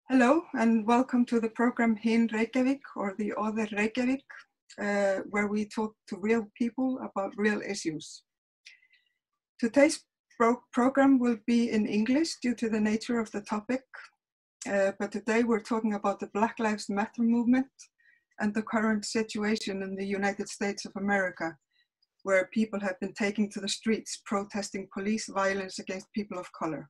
Hello and welcome to the program Hin Reykjavík, or the Other Reykjavík, where we talk to real people about real issues. Today's program will be in English due to the nature of the topic, but today we're talking about the Black Lives Matter movement and the current situation in the United States of America, where people have been taking to the streets protesting police violence against people of color.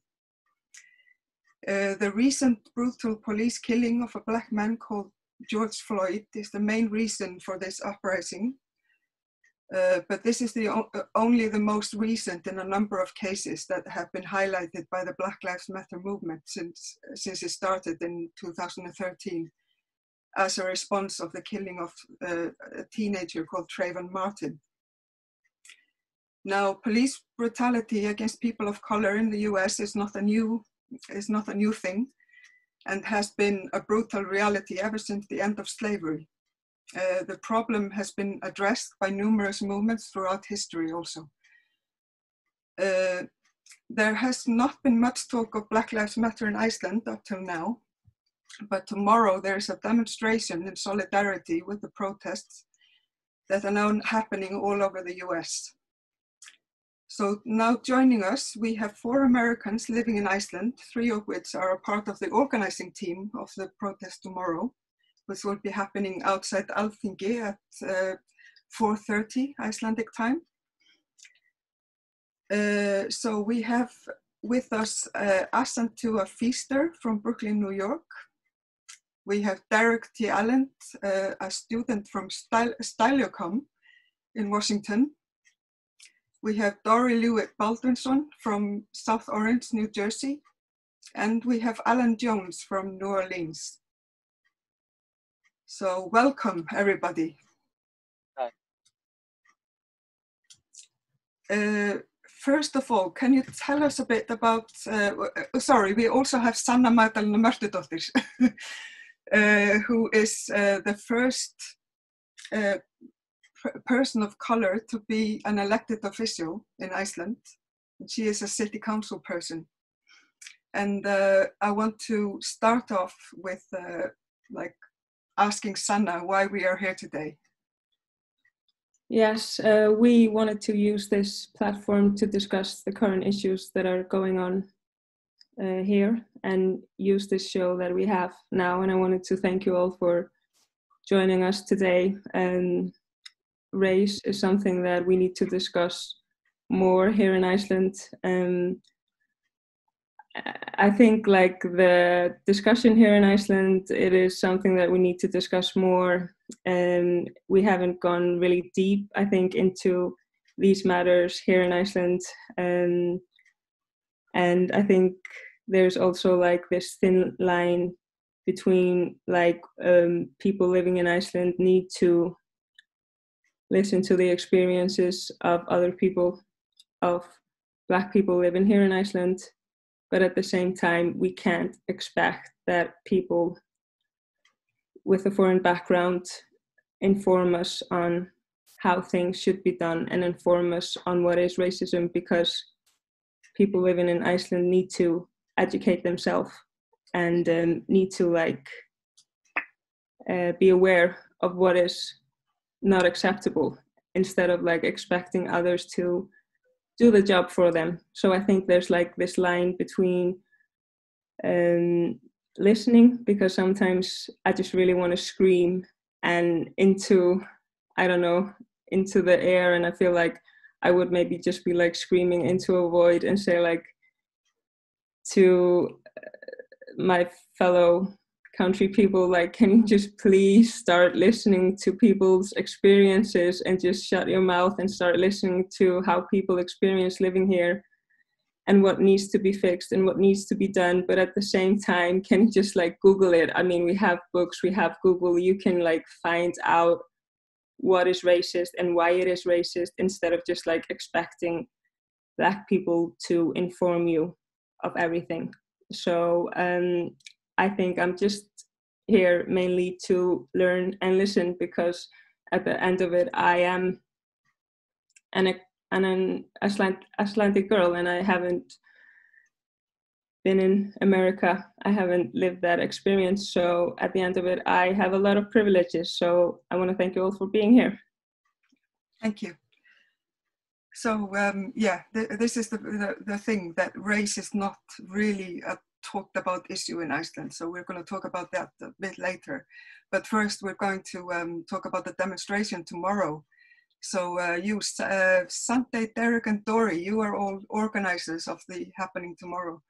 The recent brutal police killing of a black man called George Floyd is the main reason for this uprising, but this is only the most recent in a number of cases that have been highlighted by the Black Lives Matter movement since it started in 2013 as a response of the killing of a teenager called Trayvon Martin. Now, police brutality against people of color in the US is not a new thing and has been a brutal reality ever since the end of slavery. The problem has been addressed by numerous movements throughout history also. There has not been much talk of Black Lives Matter in Iceland up till now, but tomorrow there is a demonstration in solidarity with the protests that are now happening all over the US. So now joining us, we have 4 Americans living in Iceland, 3 of which are a part of the organizing team of the protest tomorrow, which will be happening outside Alþingi at 4:30 Icelandic time. So we have with us Asantewa from Brooklyn, New York. We have Derek T. Allen, a student from Styliocom in Washington. We have Dori Baldvinsson from South Orange, New Jersey, and we have Alan Jones from New Orleans. So welcome, everybody. Hi. First of all, can you tell us a bit about, sorry, we also have Sanna Magdalena Mörtudóttir, who is the first person of color to be an elected official in Iceland. She is a city council person. And I want to start off with asking Sanna why we are here today. Yes, we wanted to use this platform to discuss the current issues that are going on here and use this show that we have now. And I wanted to thank you all for joining us today. Race is something that we need to discuss more here in Iceland. I think like the discussion here in Iceland, it is something that we need to discuss more. We haven't gone really deep, I think, into these matters here in Iceland. And I think there's also like this thin line between like people living in Iceland need to listen to the experiences of other people, of Black people living here in Iceland. But at the same time, we can't expect that people with a foreign background inform us on how things should be done and inform us on what is racism, because people living in Iceland need to educate themselves and need to be aware of what is not acceptable, instead of like expecting others to do the job for them. So I think there's like this line between listening, because sometimes I just really want to scream and into the air, and I feel like I would maybe just be like screaming into a void and say like to my fellow country people, like, can you just please start listening to people's experiences and just shut your mouth and start listening to how people experience living here and what needs to be fixed and what needs to be done. But at the same time, can you just like Google it? I mean, we have books, we have Google, you can like find out what is racist and why it is racist, instead of just like expecting Black people to inform you of everything. So I think I'm just here mainly to learn and listen, because at the end of it, I am an Icelandic girl, and I haven't been in America. I haven't lived that experience. So at the end of it, I have a lot of privileges. So I want to thank you all for being here. Thank you. So yeah, this is the thing, that race is not really a talked about issue in Iceland. So we're going to talk about that a bit later. But first we're going to talk about the demonstration tomorrow. So you, Sante, Derek and Dori, you are all organizers of the happening tomorrow.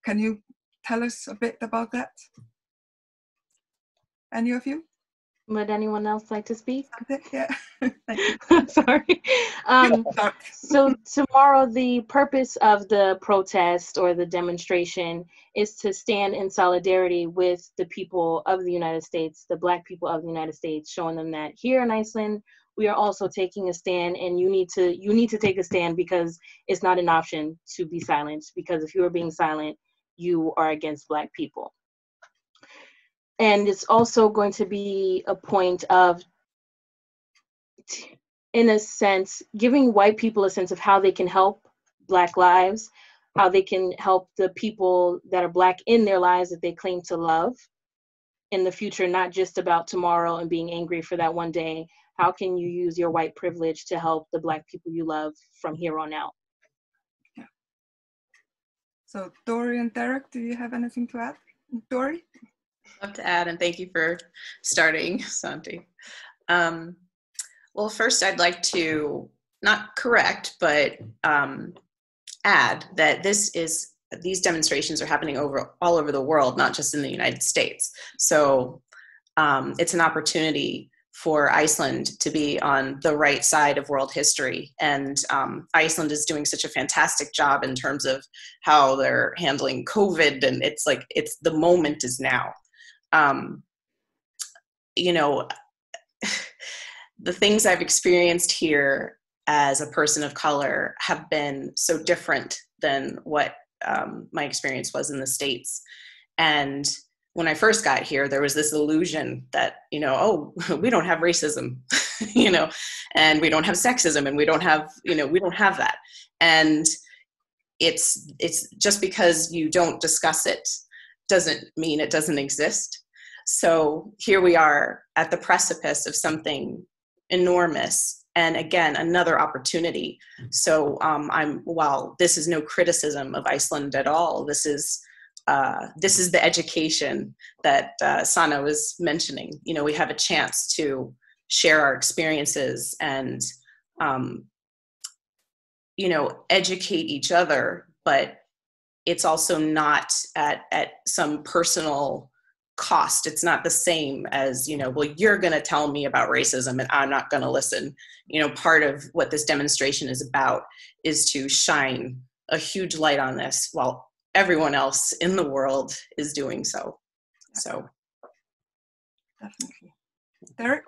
Can you tell us a bit about that? Any of you? Would anyone else like to speak? Yeah, thank you. Sorry. So tomorrow, the purpose of the protest or the demonstration is to stand in solidarity with the people of the United States, the Black people of the United States, showing them that here in Iceland, we are also taking a stand, and you need to take a stand, because it's not an option to be silent, because if you are being silent, you are against Black people. And it's also going to be a point of, in a sense, giving white people a sense of how they can help Black lives, how they can help the people that are Black in their lives that they claim to love in the future, not just about tomorrow and being angry for that one day. How can you use your white privilege to help the Black people you love from here on out? Yeah. So Dori and Derek, do you have anything to add? Dori? I'd love to add, and thank you for starting, Santi. Well, first I'd like to not correct, but add that these demonstrations are happening all over the world, not just in the United States. So it's an opportunity for Iceland to be on the right side of world history. And Iceland is doing such a fantastic job in terms of how they're handling COVID. And it's the moment is now. You know, the things I've experienced here as a person of color have been so different than what my experience was in the States. And when I first got here, there was this illusion that, you know, oh, we don't have racism, you know, and we don't have sexism, and we don't have that. And it's just because you don't discuss it doesn't mean it doesn't exist. So here we are at the precipice of something enormous. And again, another opportunity. So while this is no criticism of Iceland at all, this is the education that Sana was mentioning. You know, we have a chance to share our experiences and, you know, educate each other, but it's also not at some personal cost. It's not the same as, you know, well, you're going to tell me about racism and I'm not going to listen. You know, part of what this demonstration is about is to shine a huge light on this while everyone else in the world is doing so. So. Definitely. Derek?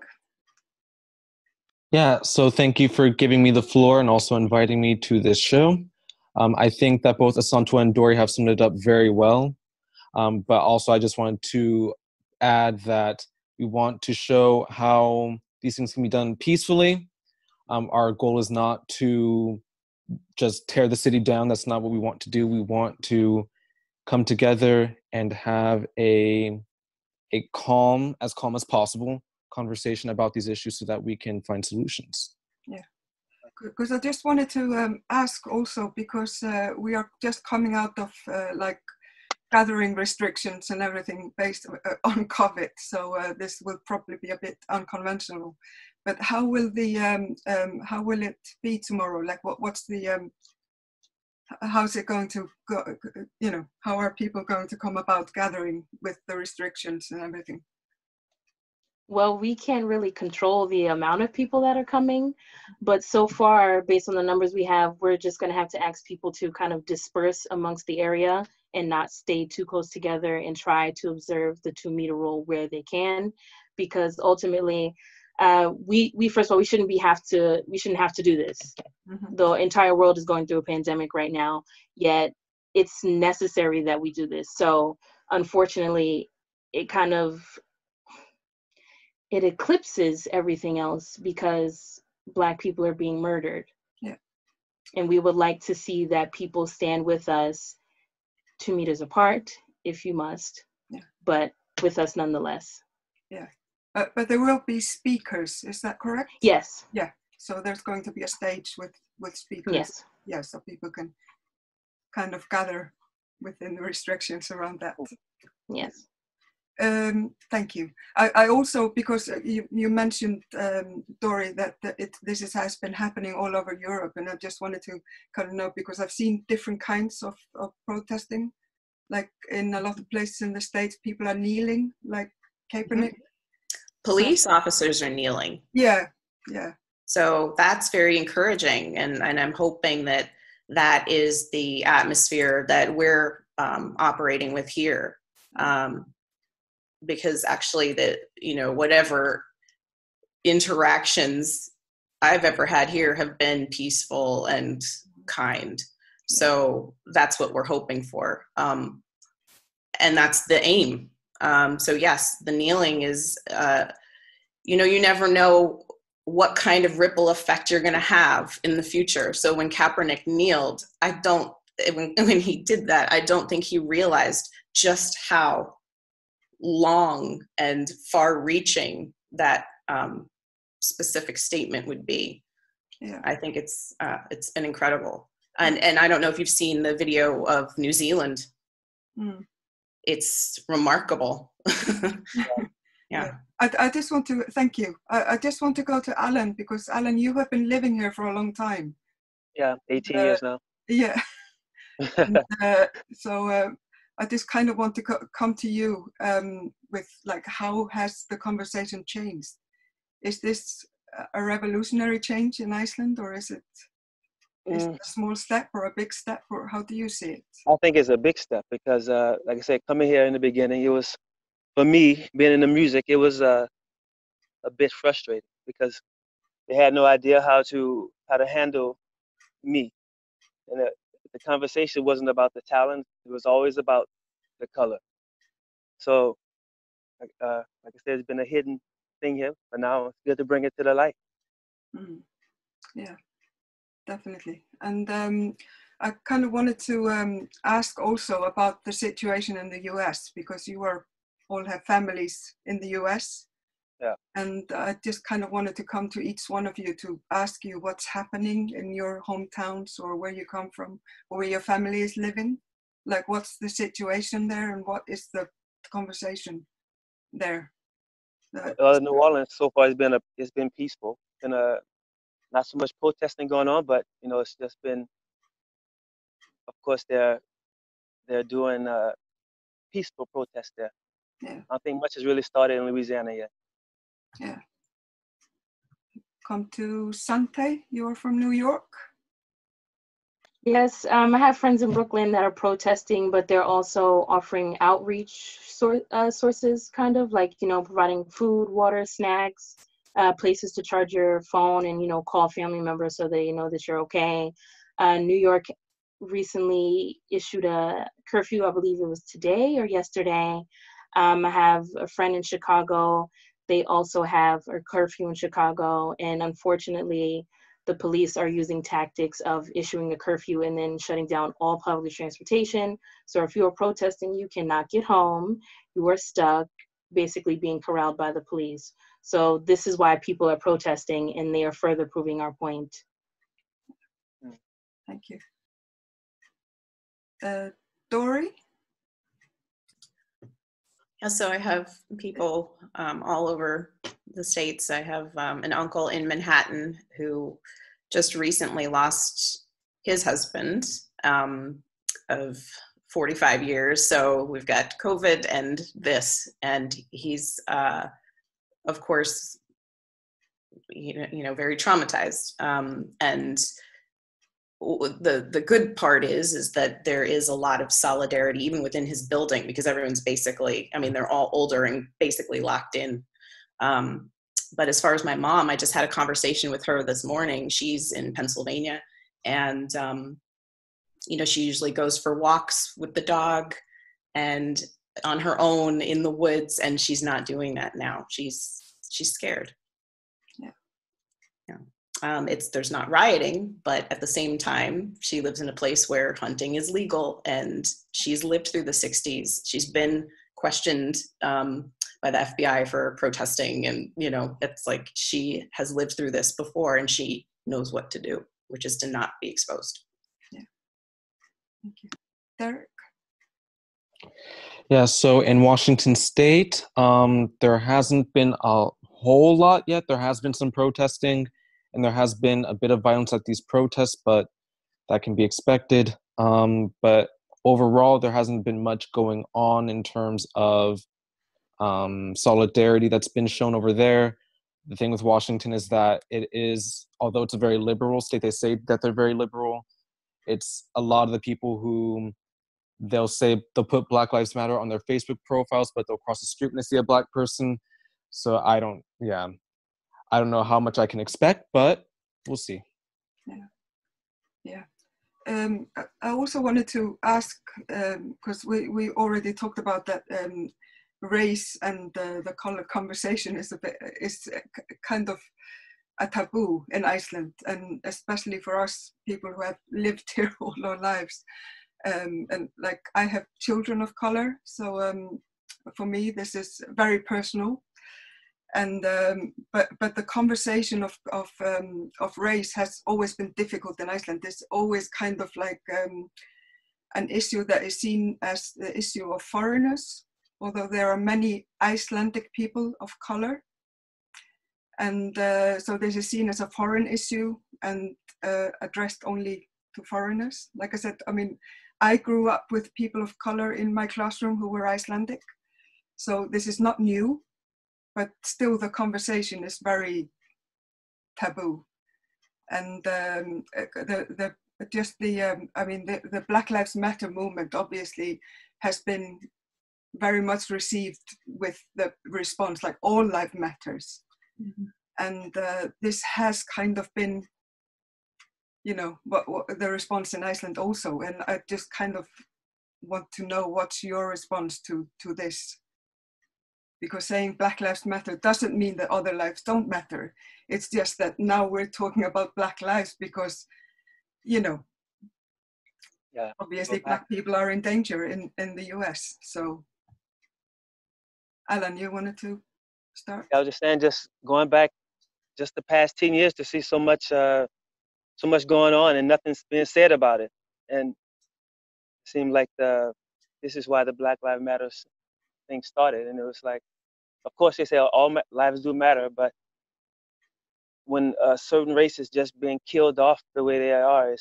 Yeah, so thank you for giving me the floor and also inviting me to this show. I think that both Asantewa and Dori have summed it up very well. But also I just wanted to add that we want to show how these things can be done peacefully. Our goal is not to just tear the city down. That's not what we want to do. We want to come together and have a calm as possible conversation about these issues so that we can find solutions. Yeah, because I just wanted to ask also, because we are just coming out of like gathering restrictions and everything based on COVID. So this will probably be a bit unconventional. But how will it be tomorrow? Like, what's the how's it going to go? You know, how are people going to come about gathering with the restrictions and everything? Well, we can't really control the amount of people that are coming, but so far, based on the numbers we have, we're just going to have to ask people to kind of disperse amongst the area and not stay too close together and try to observe the 2-meter rule where they can, because ultimately, we first of all, we shouldn't have to do this. Mm-hmm. The entire world is going through a pandemic right now, yet it's necessary that we do this. So unfortunately, it eclipses everything else because Black people are being murdered. Yeah. And we would like to see that people stand with us 2 meters apart if you must, but with us nonetheless. Yeah, but there will be speakers, is that correct? Yes. Yeah, so there's going to be a stage with speakers. Yes. Yeah, so people can kind of gather within the restrictions around that. Yes. Thank you. I also, because you mentioned, Dori, that this has been happening all over Europe, and I just wanted to kind of know, because I've seen different kinds of protesting, like in a lot of places in the States, people are kneeling, like Kaepernick. Police officers are kneeling. Yeah, yeah. So that's very encouraging, and I'm hoping that that is the atmosphere that we're operating with here. Because actually whatever interactions I've ever had here have been peaceful and kind. So that's what we're hoping for. And that's the aim. So yes, the kneeling is, you never know what kind of ripple effect you're going to have in the future. So when Kaepernick kneeled, when he did that, I don't think he realized just how long and far-reaching that specific statement would be. Yeah. I think it's been incredible, and I don't know if you've seen the video of New Zealand. It's remarkable. Yeah. I just want to thank you. I just want to go to Alan, because Alan, you have been living here for a long time. Yeah, 18 years now. Yeah. And, so I just kind of want to come to you with, like, how has the conversation changed? Is this a revolutionary change in Iceland, or is it a small step or a big step, or how do you see it? I think it's a big step because, like I said, coming here in the beginning, it was, for me, being in the music, it was a bit frustrating because they had no idea how to handle me. And the conversation wasn't about the talent, it was always about the color. So, like I said, it's been a hidden thing here, but now it's good to bring it to the light. Yeah, definitely. And I kind of wanted to ask also about the situation in the US, because you all have families in the US. Yeah. And I just kind of wanted to come to each one of you to ask you what's happening in your hometowns, or where you come from, or where your family is living. Like, what's the situation there, and what is the conversation there? In New Orleans, so far, it's been peaceful. And not so much protesting going on, but it's just been. Of course, they're doing peaceful protest there. Yeah. I don't think much has really started in Louisiana yet. Yeah. Come to Sante. You're from New York. Yes, I have friends in Brooklyn that are protesting, but they're also offering outreach sources, kind of like, providing food, water, snacks, places to charge your phone, and, call family members so they know that you're okay. New York recently issued a curfew, I believe it was today or yesterday. I have a friend in Chicago. They also have a curfew in Chicago, and unfortunately, the police are using tactics of issuing a curfew and then shutting down all public transportation. So if you are protesting, you cannot get home. You are stuck, basically being corralled by the police. So this is why people are protesting, and they are further proving our point. Thank you. Dori? Yeah, so I have people all over the States. I have an uncle in Manhattan who just recently lost his husband of 45 years. So we've got COVID and this, and he's, of course, very traumatized. And the good part is that there is a lot of solidarity even within his building, because everyone's basically, they're all older and basically locked in. But as far as my mom, I just had a conversation with her this morning. She's in Pennsylvania, and she usually goes for walks with the dog and on her own in the woods, and she's not doing that now. She's scared. Yeah. There's not rioting, but at the same time, she lives in a place where hunting is legal, and she's lived through the 60s. She's been questioned by the FBI for protesting, and it's like she has lived through this before, and she knows what to do, which is to not be exposed. Yeah. Thank you. Derek? Yeah, so in Washington State, there hasn't been a whole lot yet. There has been some protesting, and there has been a bit of violence at these protests, but that can be expected. But overall, there hasn't been much going on in terms of solidarity that's been shown over there. The thing with Washington is that it is, although it's a very liberal state, they say that they're very liberal. It's a lot of the people who they'll put Black Lives Matter on their Facebook profiles, but they'll cross the street when they see a Black person. So I don't know how much I can expect, but we'll see. Yeah. I also wanted to ask, because we already talked about that race and the color conversation is kind of a taboo in Iceland, and especially for us people who have lived here all our lives. And like I have children of color, so for me this is very personal. And but the conversation of race has always been difficult in Iceland. There's always kind of like an issue that is seen as the issue of foreigners, although there are many Icelandic people of color. And so this is seen as a foreign issue and addressed only to foreigners. Like I said, I mean, I grew up with people of color in my classroom who were Icelandic. So this is not new. But still the conversation is very taboo. And the Black Lives Matter movement obviously has been very much received with the response, like all life matters. Mm-hmm. And this has kind of been, what the response in Iceland also. And I just kind of want to know what's your response to this. Because saying Black Lives Matter doesn't mean that other lives don't matter. It's just that now we're talking about Black lives because, obviously Black people are in danger in the US. So, Alan, you wanted to start? I was just saying, just going back just the past 10 years to see so much going on and nothing's being said about it. And it seemed like this is why the Black Lives Matter thing started. And it was like, of course they say all lives do matter, but when a certain race is just being killed off the way they are, it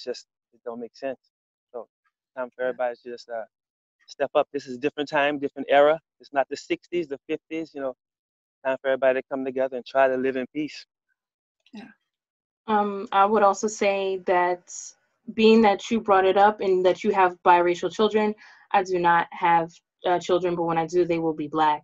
don't make sense. So time for everybody to just step up. This is a different time, different era. It's not the 60s, the 50s, time for everybody to come together and try to live in peace. Yeah. I would also say that being that you brought it up and that you have biracial children, I do not have children, but when I do, they will be Black.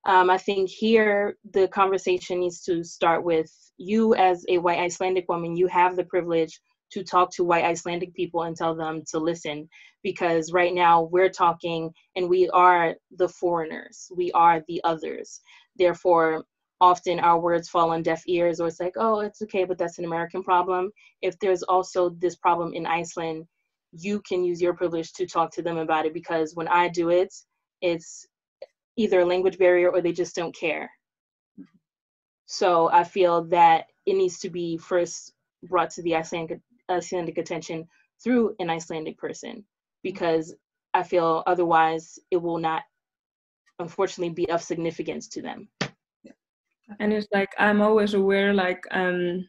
I think here the conversation needs to start with you as a white Icelandic woman. You have the privilege to talk to white Icelandic people and tell them to listen, because right now we're talking and we are the foreigners, we are the others. Therefore, often our words fall on deaf ears, or it's like, oh, it's okay, but that's an American problem. If there's also this problem in Iceland, you can use your privilege to talk to them about it, because when I do it, it's either a language barrier or they just don't care. So I feel that it needs to be first brought to the Icelandic attention through an Icelandic person, because I feel otherwise it will not, unfortunately, be of significance to them. And it's like, I'm always aware, like, I'm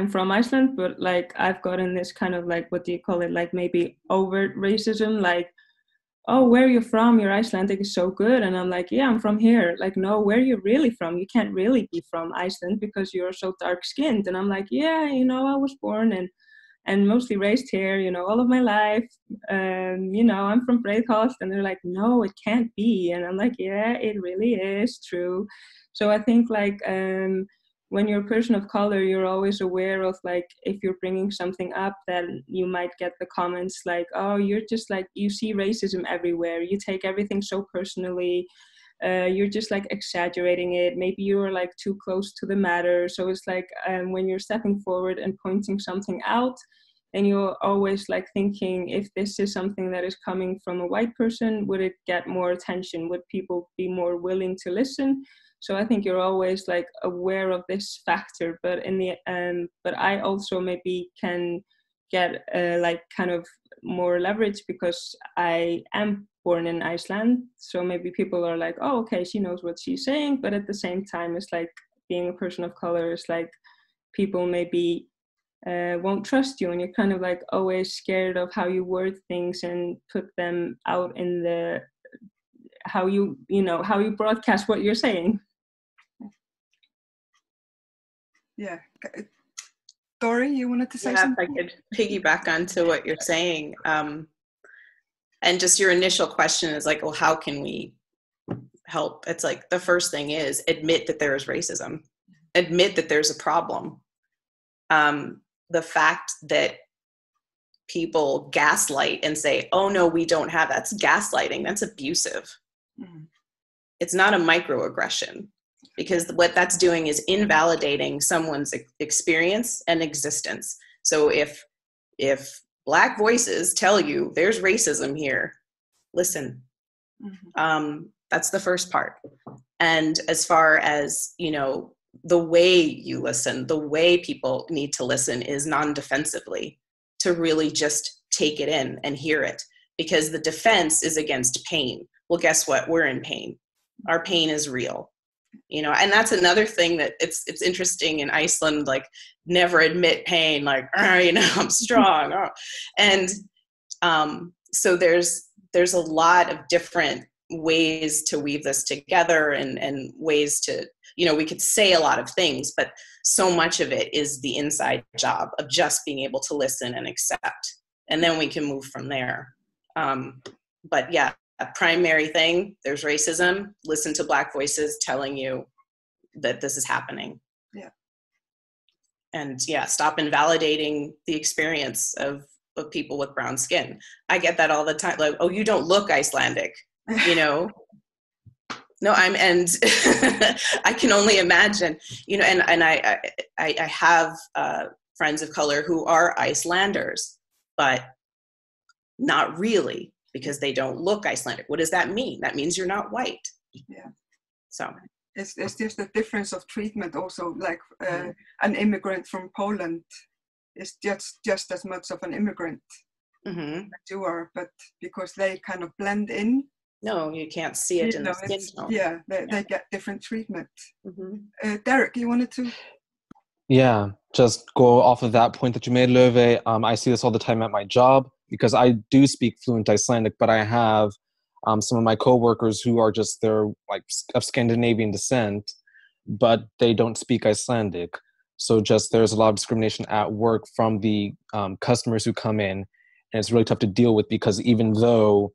from Iceland, but like I've gotten this kind of like, what do you call it? Like maybe overt racism, like, oh, where are you from? Your Icelandic is so good. And I'm like, yeah, I'm from here. Like, no, where are you really from? You can't really be from Iceland because you're so dark skinned. And I'm like, yeah, I was born and mostly raised here, all of my life. I'm from Breiðholt. And they're like, no, it can't be. And I'm like, yeah, it really is true. So I think like when you're a person of color, you're always aware of like, if you're bringing something up, then you might get the comments like, oh, you're just like, you see racism everywhere. You take everything so personally. you're just like exaggerating it. Maybe you're like too close to the matter. So it's like when you're stepping forward and pointing something out, and you're always like thinking, if this is something that is coming from a white person, would it get more attention? Would people be more willing to listen? So I think you're always like aware of this factor, but in the but I also maybe can get like kind of more leverage because I am born in Iceland. So maybe people are like, oh, okay, she knows what she's saying. But at the same time, it's like being a person of color is like people maybe won't trust you, and you're kind of like always scared of how you word things and put them out in the how you broadcast what you're saying. Yeah. Dori, you wanted to say something? If I could piggyback onto what you're saying, and just your initial question is like, well, how can we help? It's like the first thing is admit that there is racism, admit that there's a problem. The fact that people gaslight and say, oh no, we don't have, that's gaslighting, that's abusive. Mm-hmm. It's not a microaggression, because what that's doing is invalidating someone's experience and existence. So if Black voices tell you there's racism here, listen. Mm-hmm. That's the first part. And as far as, the way you listen, the way people need to listen is non-defensively, to really just take it in and hear it, because the defense is against pain. Well, guess what? We're in pain. Our pain is real, and that's another thing that it's interesting in Iceland, like never admit pain, like, I'm strong. And so there's a lot of different ways to weave this together and ways to, we could say a lot of things, but so much of it is the inside job of just being able to listen and accept. And then we can move from there. But yeah, a primary thing, there's racism, listen to Black voices telling you that this is happening. Yeah. And yeah, stop invalidating the experience of people with brown skin. I get that all the time. Like, oh, you don't look Icelandic, No, and I can only imagine, and I have friends of color who are Icelanders, but not really, because they don't look Icelandic. What does that mean? That means you're not white. Yeah. So it's just a difference of treatment also, like an immigrant from Poland is just as much of an immigrant mm-hmm. as you are, but because they kind of blend in. No, you can't see it in the skin tone. Yeah, they get different treatment. Mm-hmm. Derek, you wanted to? Yeah, just go off of that point that you made, Löwe. I see this all the time at my job, because I do speak fluent Icelandic, but I have some of my coworkers who are they're like of Scandinavian descent, but they don't speak Icelandic. So there's a lot of discrimination at work from the customers who come in, and it's really tough to deal with, because even though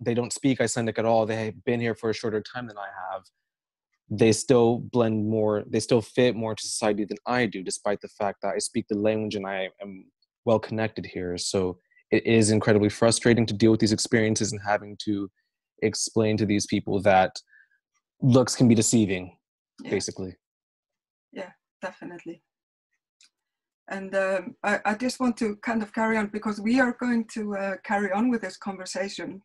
they don't speak Icelandic at all, they've been here for a shorter time than I have, they still blend more, they still fit more into society than I do, despite the fact that I speak the language and I am well connected here. So it is incredibly frustrating to deal with these experiences and having to explain to these people that looks can be deceiving, basically. Yeah, definitely. And I just want to kind of carry on, because we are going to carry on with this conversation.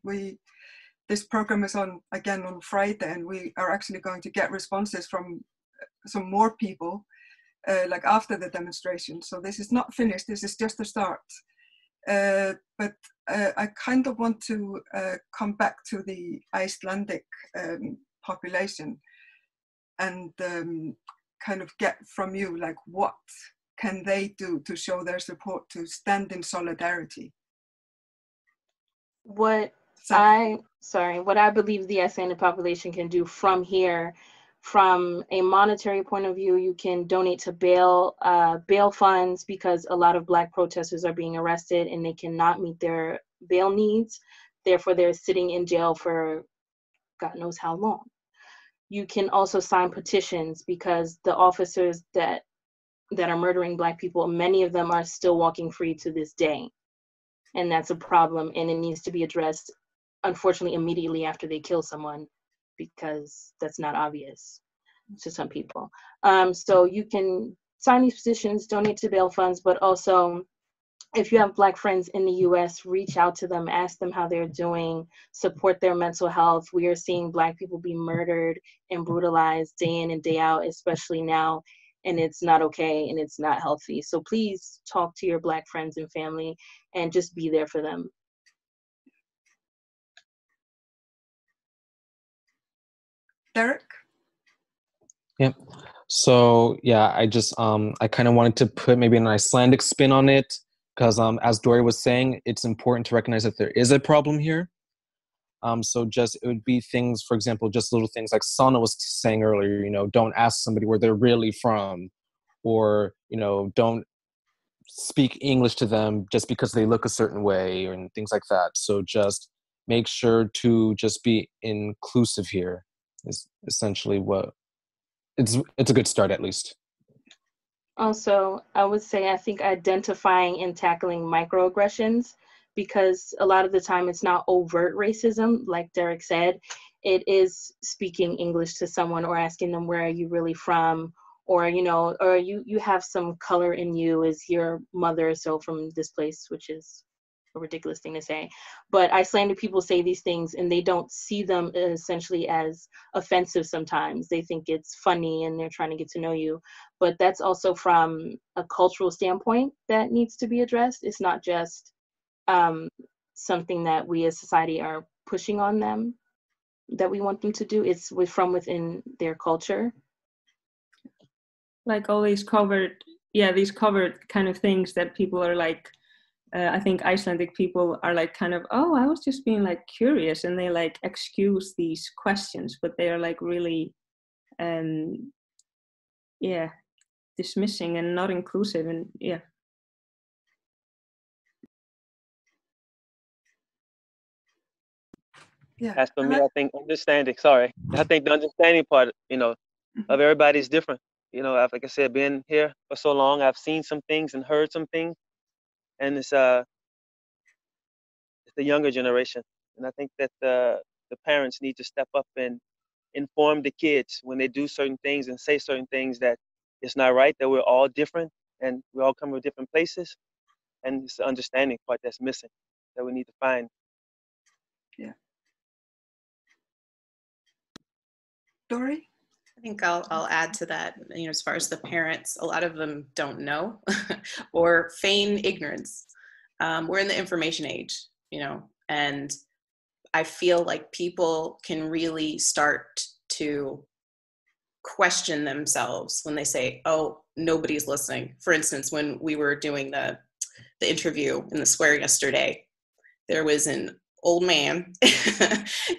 This program is on again on Friday, and we are actually going to get responses from some more people like after the demonstration. So this is not finished, this is just a start. But I kind of want to come back to the Icelandic population and kind of get from you, like, what can they do to show their support, to stand in solidarity? What I believe the Icelandic population can do from here, from a monetary point of view, you can donate to bail funds, because a lot of Black protesters are being arrested and they cannot meet their bail needs. Therefore, they're sitting in jail for God knows how long. You can also sign petitions, because the officers that are murdering Black people, many of them are still walking free to this day. And that's a problem, and it needs to be addressed unfortunately, immediately after they kill someone, because that's not obvious to some people. So you can sign these petitions, donate to bail funds, but also if you have Black friends in the US, reach out to them, ask them how they're doing, support their mental health. We are seeing Black people be murdered and brutalized day in and day out, especially now, and it's not okay and it's not healthy. So please talk to your Black friends and family and just be there for them. Derek? Yeah. So yeah, I kind of wanted to put maybe an Icelandic spin on it, because as Dori was saying, it's important to recognize that there is a problem here. So just, it would be things, for example, just little things like Sana was saying earlier, don't ask somebody where they're really from, or, don't speak English to them just because they look a certain way, and things like that. So just make sure to just be inclusive here is essentially what, it's a good start at least. Also, I would say, I think identifying and tackling microaggressions, because a lot of the time it's not overt racism, like Derek said. It is speaking English to someone or asking them, where are you really from? Or, or you have some color in you, is your mother so from this place, which is a ridiculous thing to say. But Icelandic people say these things and they don't see them essentially as offensive sometimes. They think it's funny and they're trying to get to know you. But that's also from a cultural standpoint that needs to be addressed. It's not just something that we as society are pushing on them that we want them to do. It's from within their culture. Like all these covered kind of things that people are like, I think Icelandic people are like kind of, oh, I was just being like curious, and they like excuse these questions, but they are like really, dismissing and not inclusive, and yeah. Yeah. As for me, I think the understanding part, of everybody is different. Like I said, being here for so long, I've seen some things and heard some things, and it's the younger generation, and I think that the parents need to step up and inform the kids when they do certain things and say certain things, that it's not right, that we're all different and we all come from different places, and it's the understanding part that's missing that we need to find. Yeah. Dori? I think I'll add to that, as far as the parents, a lot of them don't know or feign ignorance. We're in the information age, and I feel like people can really start to question themselves when they say, oh, nobody's listening. For instance, when we were doing the interview in the square yesterday, there was an old man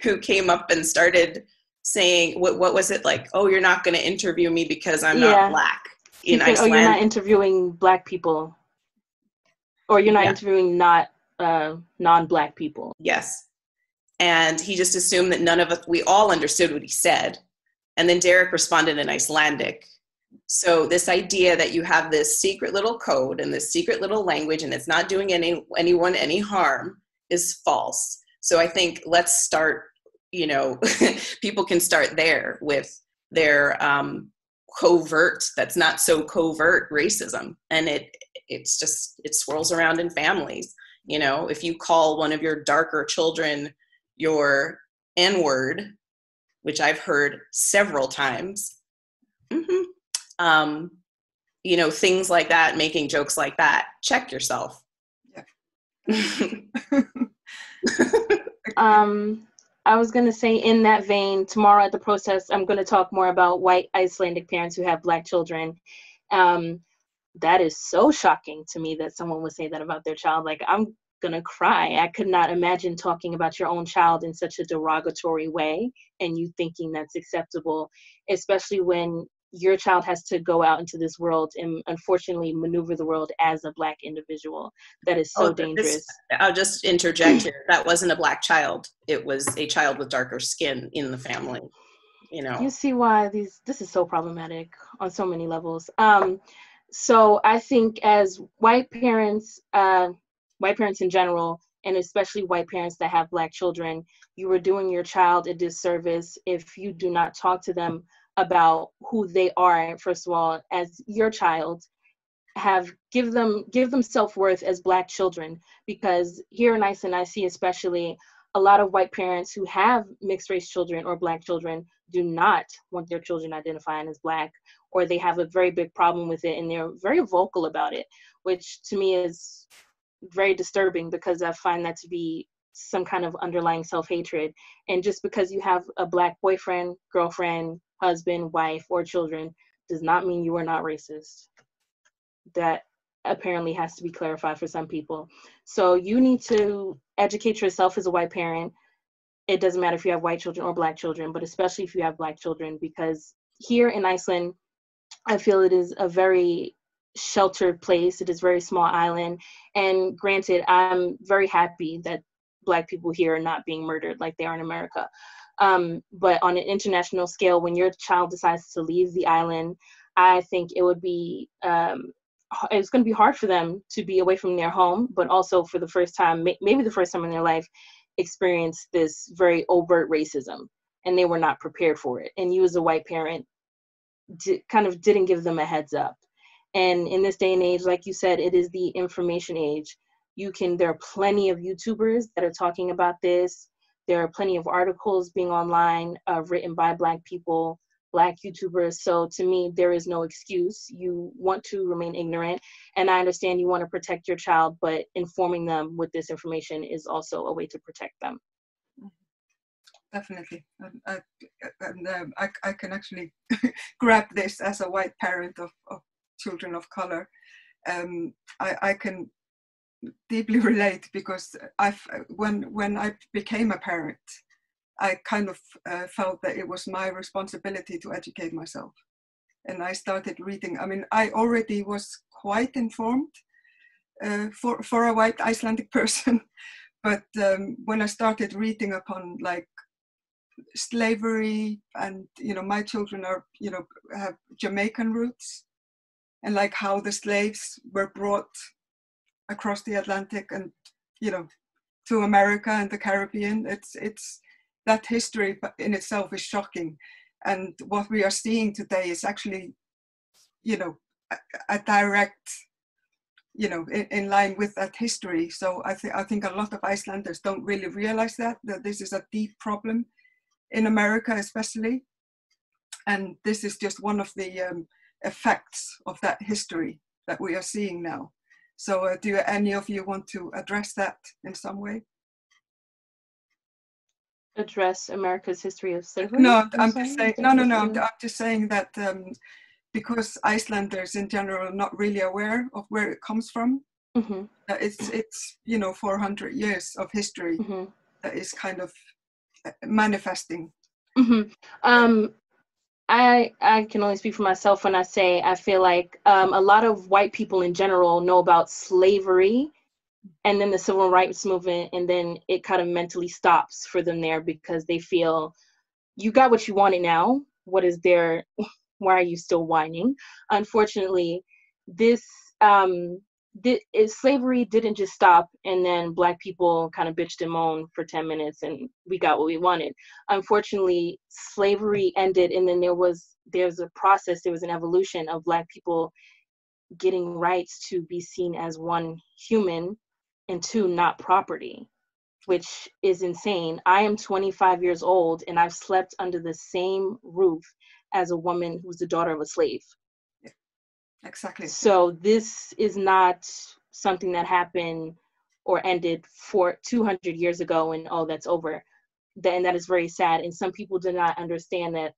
who came up and started saying, what was it like? Oh, you're not going to interview me because I'm not Black. He said, oh, you're not interviewing Black people, or you're not interviewing non-Black people. Yes. And he just assumed that none of us, we all understood what he said. And then Derek responded in Icelandic. So this idea that you have this secret little code and this secret little language and it's not doing anyone any harm is false. So I think let's start, people can start there with their covert, that's not so covert racism. And it swirls around in families. If you call one of your darker children your N-word, which I've heard several times, things like that, making jokes like that, check yourself. Yeah. I was going to say, in that vein, tomorrow at the protest, I'm going to talk more about white Icelandic parents who have Black children. That is so shocking to me that someone would say that about their child. Like, I'm gonna cry. I could not imagine talking about your own child in such a derogatory way and you thinking that's acceptable, especially when your child has to go out into this world and unfortunately maneuver the world as a Black individual. That is so dangerous. I'll just interject here. That wasn't a Black child. It was a child with darker skin in the family. You see why this is so problematic on so many levels. So I think as white parents in general, and especially white parents that have Black children, you are doing your child a disservice if you do not talk to them about who they are, first of all, as your child. Give them self-worth as Black children, because here in Iceland, I see especially a lot of white parents who have mixed race children or Black children do not want their children identifying as Black, or they have a very big problem with it and they're very vocal about it, which to me is very disturbing, because I find that to be some kind of underlying self-hatred. And just because you have a Black boyfriend, girlfriend, husband, wife, or children does not mean you are not racist. That apparently has to be clarified for some people. So you need to educate yourself as a white parent. It doesn't matter if you have white children or Black children, but especially if you have Black children, because here in Iceland, I feel it is a very sheltered place. It is a very small island. And granted, I'm very happy that Black people here are not being murdered like they are in America. But on an international scale, when your child decides to leave the island, I think it would be, it's going to be hard for them to be away from their home, but also for the first time, maybe the first time in their life, experience this very overt racism, and they were not prepared for it. And you as a white parent kind of didn't give them a heads up. And in this day and age, like you said, it is the information age. There are plenty of YouTubers that are talking about this. There are plenty of articles being online written by Black people, Black YouTubers. So to me, there is no excuse. You want to remain ignorant, and I understand you want to protect your child, but informing them with this information is also a way to protect them. Definitely. I can actually grab this as a white parent of children of color. I can deeply relate, because when I became a parent, I kind of felt that it was my responsibility to educate myself. And I started reading. I mean, I already was quite informed for a white Icelandic person. But when I started reading upon like slavery, and, my children are, have Jamaican roots, and like how the slaves were brought across the Atlantic and, to America and the Caribbean. It's that history in itself is shocking. And what we are seeing today is actually, a direct, in line with that history. So I think a lot of Icelanders don't really realize that this is a deep problem in America, especially. And this is just one of the effects of that history that we are seeing now. So do any of you want to address that in some way? Address America's history of slavery? No, I'm just saying, no. I'm just saying that because Icelanders in general are not really aware of where it comes from. Mm-hmm. It's 400 years of history mm-hmm. that is kind of manifesting. Mm-hmm. I can only speak for myself when I say I feel like a lot of white people in general know about slavery and then the civil rights movement, and then it kind of mentally stops for them there, because they feel you got what you wanted now. What is there? Why are you still whining? Unfortunately, slavery didn't just stop and then Black people kind of bitched and moaned for 10 minutes and we got what we wanted. Unfortunately, slavery ended, and then there's a process, there was an evolution of Black people getting rights to be seen as, one, human, and two, not property, which is insane. I am 25 years old and I've slept under the same roof as a woman who's the daughter of a slave. Yeah, exactly. So this is not something that happened or ended for 200 years ago and that's over. And that is very sad. And some people do not understand that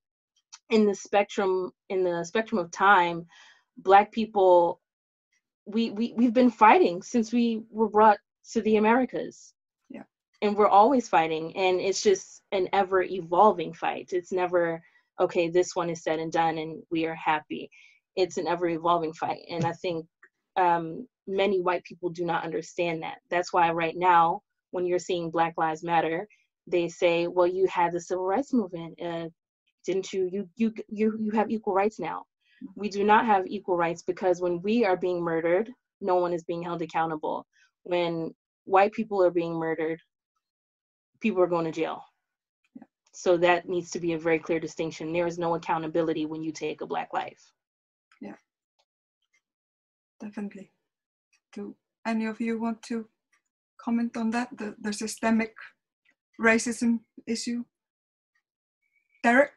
in the spectrum of time, Black people, we've been fighting since we were brought to the Americas. Yeah. And we're always fighting, and it's just an ever evolving fight. It's never, okay, this one is said and done and we are happy. It's an ever evolving fight. And I think many white people do not understand that. That's why right now, when you're seeing Black Lives Matter, they say, well, you had the civil rights movement. Didn't you have equal rights now? We do not have equal rights, because when we are being murdered, no one is being held accountable. When white people are being murdered, people are going to jail. So that needs to be a very clear distinction. There is no accountability when you take a Black life. Yeah, definitely. Do any of you want to comment on that, the systemic racism issue? Derek?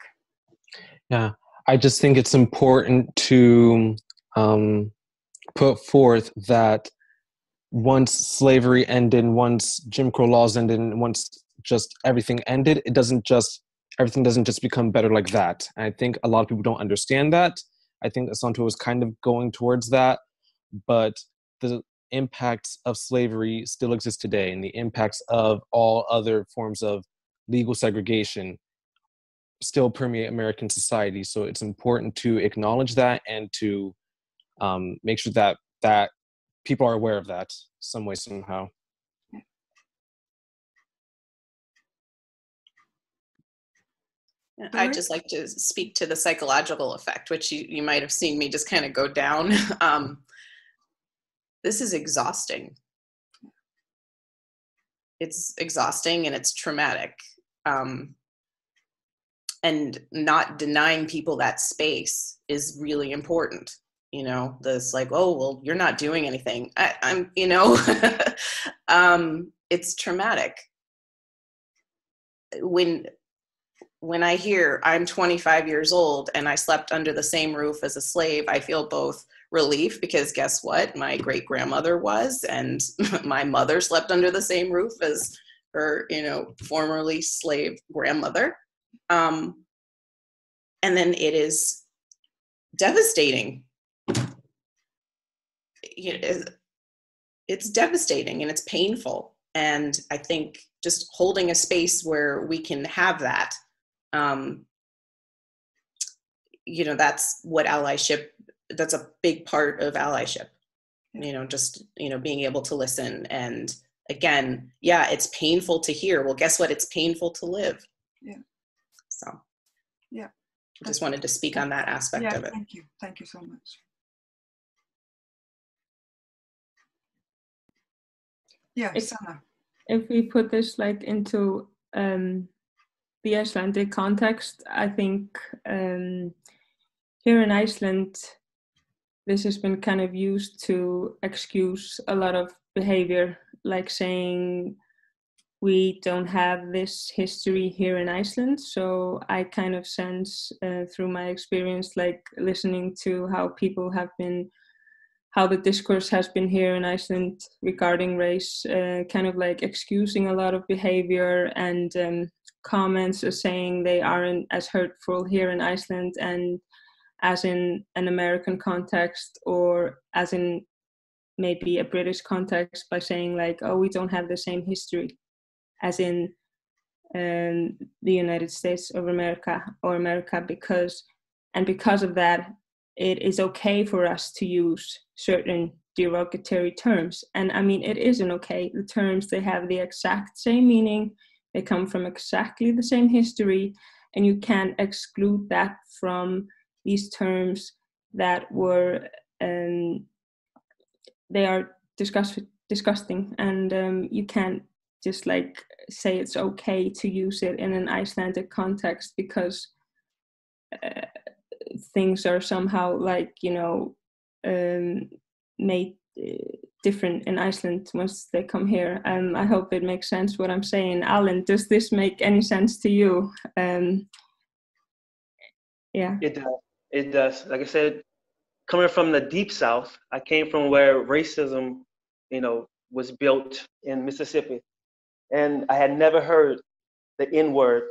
Yeah, I just think it's important to put forth that once slavery ended, once Jim Crow laws ended, and once just everything ended, everything doesn't just become better like that. And I think a lot of people don't understand that. I think Asantewa was kind of going towards that, but the impacts of slavery still exist today, and the impacts of all other forms of legal segregation still permeate American society. So it's important to acknowledge that and to make sure that people are aware of that some way, somehow. I'd just like to speak to the psychological effect, which you might have seen me just kind of go down. This is exhausting. It's exhausting and it's traumatic. And not denying people that space is really important. You know, this like, oh, well, you're not doing anything. I'm, you know, it's traumatic. When I hear I'm 25 years old and I slept under the same roof as a slave, I feel both relief, because guess what? My great grandmother was, and my mother slept under the same roof as her, you know, formerly slave grandmother. And then it is devastating. It's devastating and it's painful. And I think just holding a space where we can have that, you know, that's what allyship, that's a big part of allyship, you know, just, you know, being able to listen. And again, yeah, it's painful to hear. Well, guess what? It's painful to live. Yeah. So, yeah. I just wanted to speak on that aspect of it. Thank you. Thank you so much. Yeah, Sana. If we put this like into the Icelandic context, I think here in Iceland, this has been kind of used to excuse a lot of behavior, like saying we don't have this history here in Iceland. So I kind of sense through my experience, like listening to how people have been, how the discourse has been here in Iceland regarding race, kind of like excusing a lot of behavior and comments saying they aren't as hurtful here in Iceland and as in an American context, or as in maybe a British context, by saying like, oh, we don't have the same history as in the United States of America or America, because of that, it is okay for us to use certain derogatory terms. And I mean, it isn't okay. The terms, they have the exact same meaning. They come from exactly the same history, and you can't exclude that from these terms that were, they are disgusting, and you can't just like say it's okay to use it in an Icelandic context because things are somehow like, you know, made different in Iceland once they come here. I hope it makes sense what I'm saying. Alan, does this make any sense to you? Yeah. It does. Like I said, coming from the deep South, I came from where racism, you know, was built in Mississippi. And I had never heard the N-word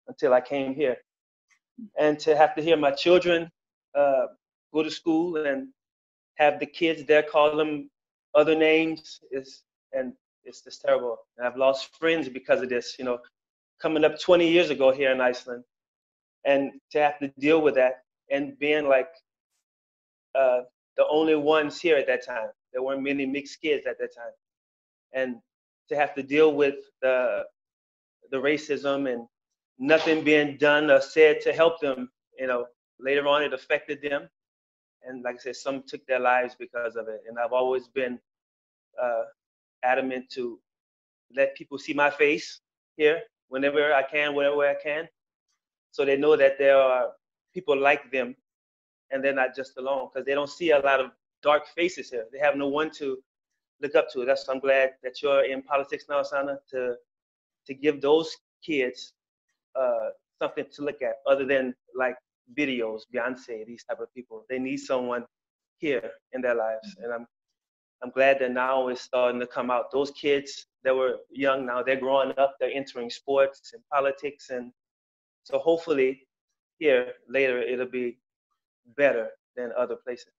until I came here. And to have to hear my children go to school and have the kids there call them other names it's just terrible. And I've lost friends because of this, you know, coming up 20 years ago here in Iceland. And to have to deal with that and being like the only ones here at that time. There weren't many mixed kids at that time. And to have to deal with the racism and nothing being done or said to help them, you know, later on it affected them. And like I said, some took their lives because of it. And I've always been adamant to let people see my face here whenever I can, wherever I can, so they know that there are people like them and they're not just alone, because they don't see a lot of dark faces here. They have no one to look up to. That's why I'm glad that you're in politics now, Sana, to give those kids something to look at other than like videos, Beyonce, these type of people. They need someone here in their lives, and I'm glad that now it's starting to come out. Those kids that were young now, they're growing up, they're entering sports and politics, and so hopefully here later it'll be better than other places.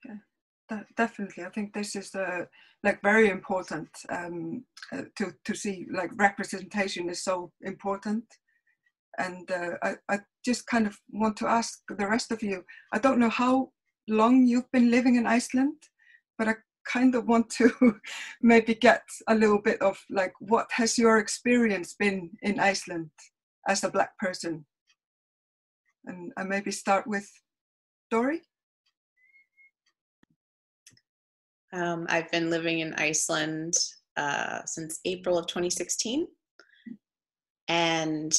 Yeah, definitely. I think this is like very important to see, like representation is so important. And I just kind of want to ask the rest of you, I don't know how long you've been living in Iceland, but I kind of want to maybe get a little bit of like, what has your experience been in Iceland as a Black person? And I maybe start with Dori. I've been living in Iceland since April of 2016. And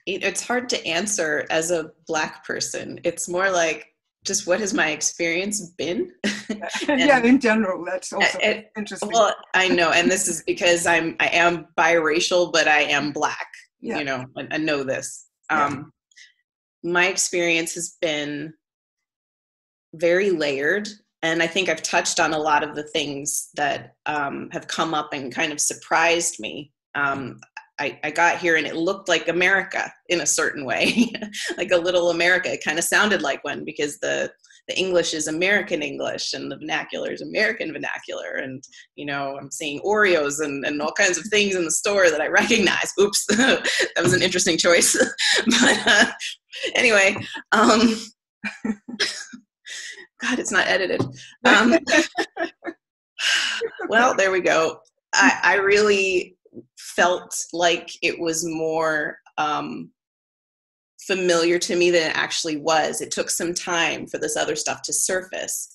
it's hard to answer as a Black person. It's more like, just what has my experience been? Yeah, in general, that's also interesting. Well, I know, and this is because I am biracial, but I am Black. Yeah. You know, I know this. Yeah. My experience has been very layered, and I think I've touched on a lot of the things that have come up and kind of surprised me. I got here and it looked like America in a certain way, like a little America. It kind of sounded like one, because the English is American English and the vernacular is American vernacular. And, you know, I'm seeing Oreos and all kinds of things in the store that I recognize. Oops, that was an interesting choice. But anyway, God, it's not edited. Well, there we go. I really felt like it was more familiar to me than it actually was. It took some time for this other stuff to surface.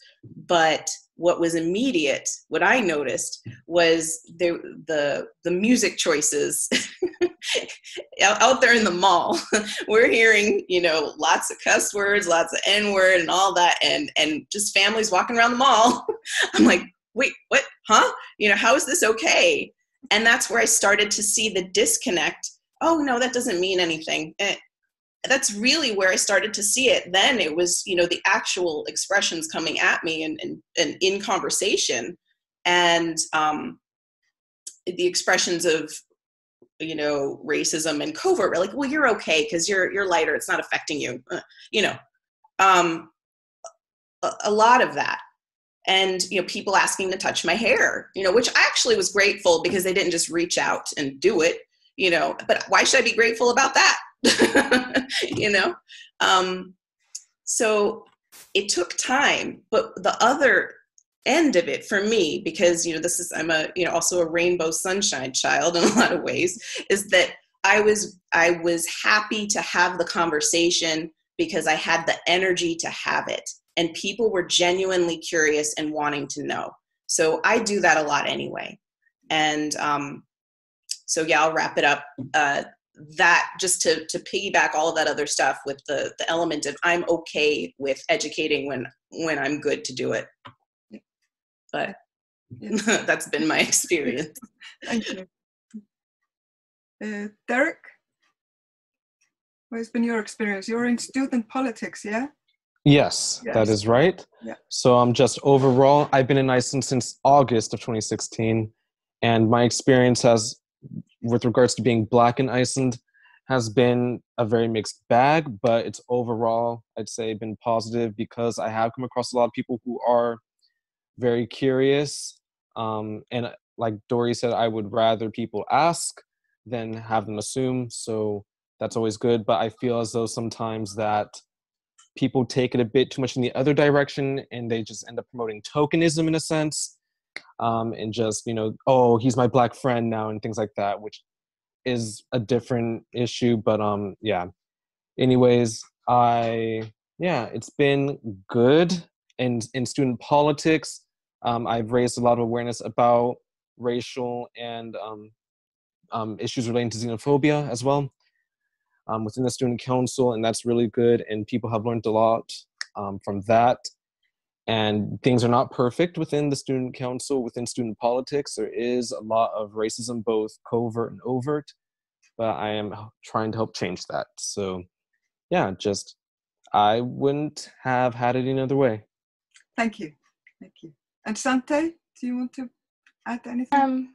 But what was immediate, what I noticed, was the music choices out there in the mall. We're hearing, you know, lots of cuss words, lots of N-word and all that, and just families walking around the mall. I'm like, wait, what? Huh? You know, how is this okay? And that's where I started to see the disconnect. Oh, no, that doesn't mean anything. That's really where I started to see it. Then it was, you know, the actual expressions coming at me and in conversation, and the expressions of, you know, racism and covert. We're like, well, you're okay because you're lighter. It's not affecting you. You know, a lot of that. And, you know, people asking to touch my hair, you know, which I actually was grateful, because they didn't just reach out and do it, you know, but why should I be grateful about that? You know? So it took time, but the other end of it for me, because, you know, I'm also a rainbow sunshine child in a lot of ways, is that I was happy to have the conversation because I had the energy to have it. And people were genuinely curious and wanting to know. So I do that a lot anyway. And so yeah, I'll wrap it up. That just to piggyback all of that other stuff with the element of I'm okay with educating when I'm good to do it. But that's been my experience. Thank you. Derek, what has been your experience? You're in student politics, yeah? Yes, that is right. Yeah. So just overall, I've been in Iceland since August of 2016, and my experience with regards to being Black in Iceland, has been a very mixed bag, but it's overall, I'd say, been positive, because I have come across a lot of people who are very curious. And like Dori said, I would rather people ask than have them assume. So that's always good. But I feel as though sometimes that people take it a bit too much in the other direction, and they just end up promoting tokenism in a sense, and just, you know, oh, he's my Black friend now and things like that, which is a different issue. But yeah, anyways, it's been good in student politics. I've raised a lot of awareness about racial and issues relating to xenophobia as well within the student council, and that's really good. And people have learned a lot from that. And things are not perfect within the student council, within student politics. There is a lot of racism, both covert and overt, but I am trying to help change that. So yeah, just, I wouldn't have had it any other way. Thank you. Thank you. And Sante, do you want to add anything?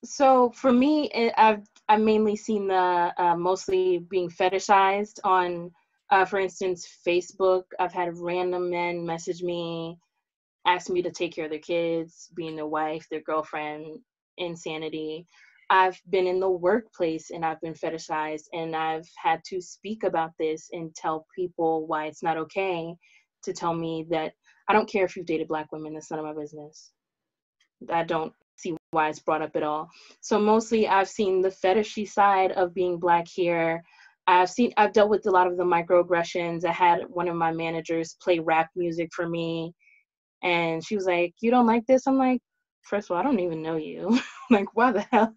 So for me, I've mainly seen the mostly being fetishized on, for instance, Facebook. I've had random men message me, ask me to take care of their kids, being their wife, their girlfriend, insanity. I've been in the workplace and I've been fetishized, and I've had to speak about this and tell people why it's not okay to tell me that I don't care if you've dated Black women, that's none of my business. I don't see why it's brought up at all. So mostly I've seen the fetishy side of being Black here. I've dealt with a lot of the microaggressions. I had one of my managers play rap music for me, and she was like, "You don't like this?" I'm like, first of all, I don't even know you. Like, why the hell?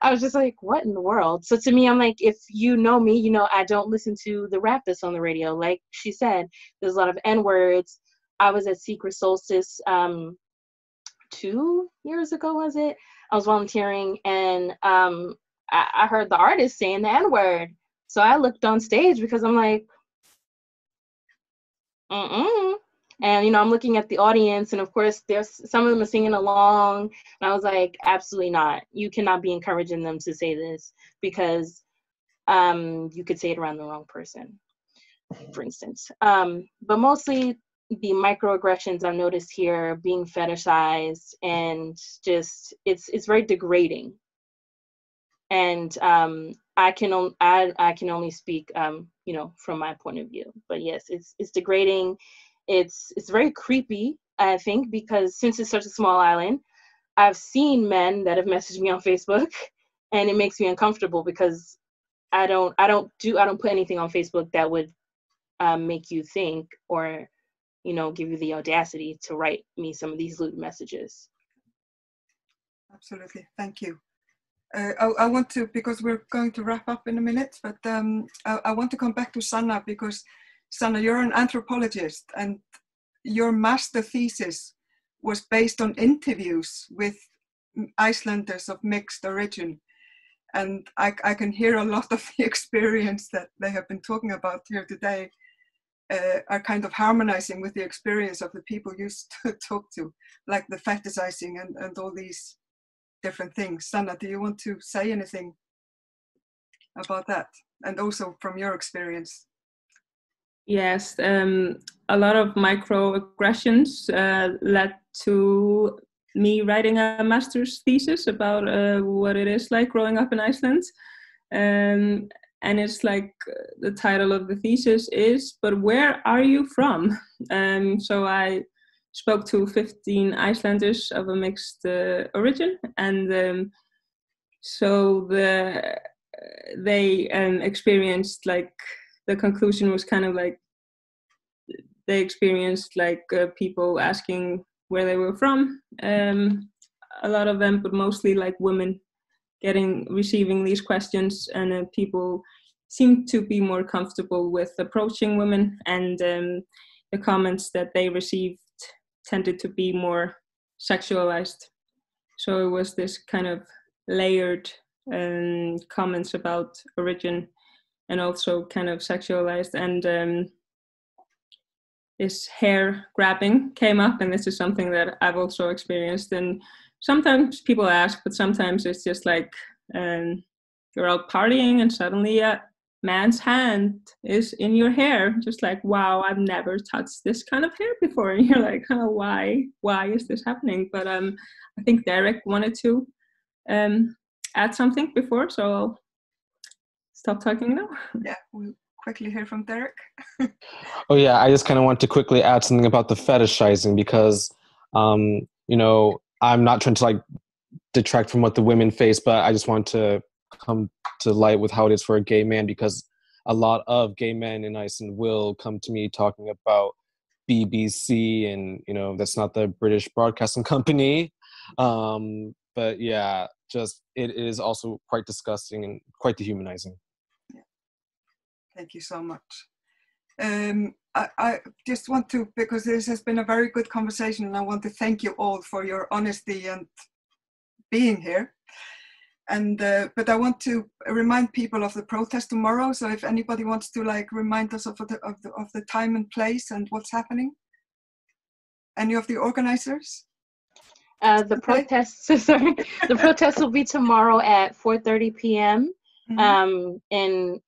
I was just like, what in the world? So to me, I'm like, if you know me, you know I don't listen to the rap that's on the radio. Like she said, there's a lot of N-words. I was at Secret Solstice 2 years ago, was it? I was volunteering, and I heard the artist saying the N-word. So I looked on stage because I'm like, And, you know, I'm looking at the audience, and of course, there's some of them are singing along. And I was like, absolutely not. You cannot be encouraging them to say this, because you could say it around the wrong person, for instance. But mostly the microaggressions I've noticed here, being fetishized, and just it's very degrading. And I can only speak you know, from my point of view. But yes, it's degrading. It's very creepy, I think, because since it's such a small island, I've seen men that have messaged me on Facebook, and it makes me uncomfortable because I don't put anything on Facebook that would make you think, or, you know, give you the audacity to write me some of these lewd messages. Absolutely, thank you. I want to, because we're going to wrap up in a minute, but I want to come back to Sanna, because Sanna, you're an anthropologist, and your master thesis was based on interviews with Icelanders of mixed origin. And I can hear a lot of the experience that they have been talking about here today are kind of harmonizing with the experience of the people you talk to, like the fetishizing and all these different things. Sanna, do you want to say anything about that? And also from your experience. Yes, a lot of microaggressions led to me writing a master's thesis about what it is like growing up in Iceland. And it's like, the title of the thesis is, "But where are you from?" So I spoke to 15 Icelanders of a mixed origin, and so they experienced, like, the conclusion was kind of like, they experienced like people asking where they were from, a lot of them, but mostly like women receiving these questions, and people seemed to be more comfortable with approaching women, and the comments that they received tended to be more sexualized. So it was this kind of layered comments about origin, and also kind of sexualized, and this hair grabbing came up, and this is something that I've also experienced. And sometimes people ask, but sometimes it's just like you're out partying and suddenly a man's hand is in your hair, just like, wow, I've never touched this kind of hair before. And you're like, oh, why is this happening? But I think Derek wanted to add something before, so I'll stop talking now. Yeah, we'll quickly hear from Derek. Oh yeah, I just kind of want to quickly add something about the fetishizing, because you know, I'm not trying to like detract from what the women face, but I just want to come to light with how it is for a gay man, because a lot of gay men in Iceland will come to me talking about BBC, and that's not the British Broadcasting Company. But yeah, just it is also quite disgusting and quite dehumanizing. Yeah. Thank you so much. I just want to, because this has been a very good conversation, and I want to thank you all for your honesty and being here. And but I want to remind people of the protest tomorrow. So if anybody wants to remind us of the time and place and what's happening, any of the organizers? The protests. Sorry, the protest will be tomorrow at 4:30 p.m. In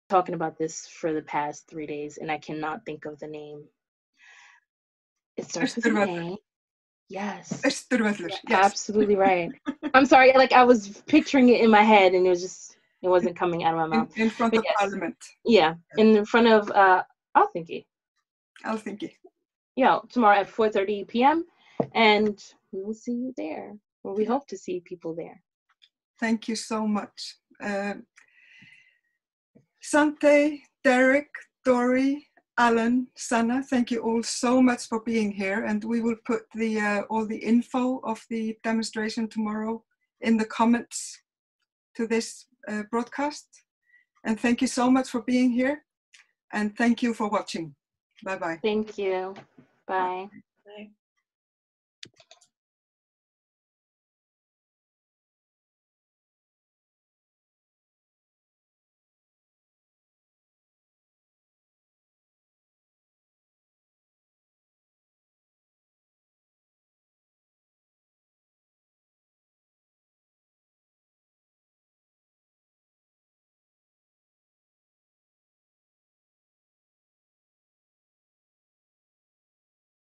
talking about this for the past 3 days, and I cannot think of the name. It starts with an A. Yes. Austurvelli. Yeah, Yes. absolutely right. I'm sorry, I was picturing it in my head, and it wasn't coming out of my mouth. In front of Parliament. Yeah, in front of Alþingi. Yeah, tomorrow at 4:30 p.m. and we will see you there. Or we hope to see people there. Thank you so much. Sante, Derek, Dori, Alan, Sanna, thank you all so much for being here, and we will put all the info of the demonstration tomorrow in the comments to this broadcast. And thank you so much for being here, and thank you for watching. Bye-bye. Thank you. Bye.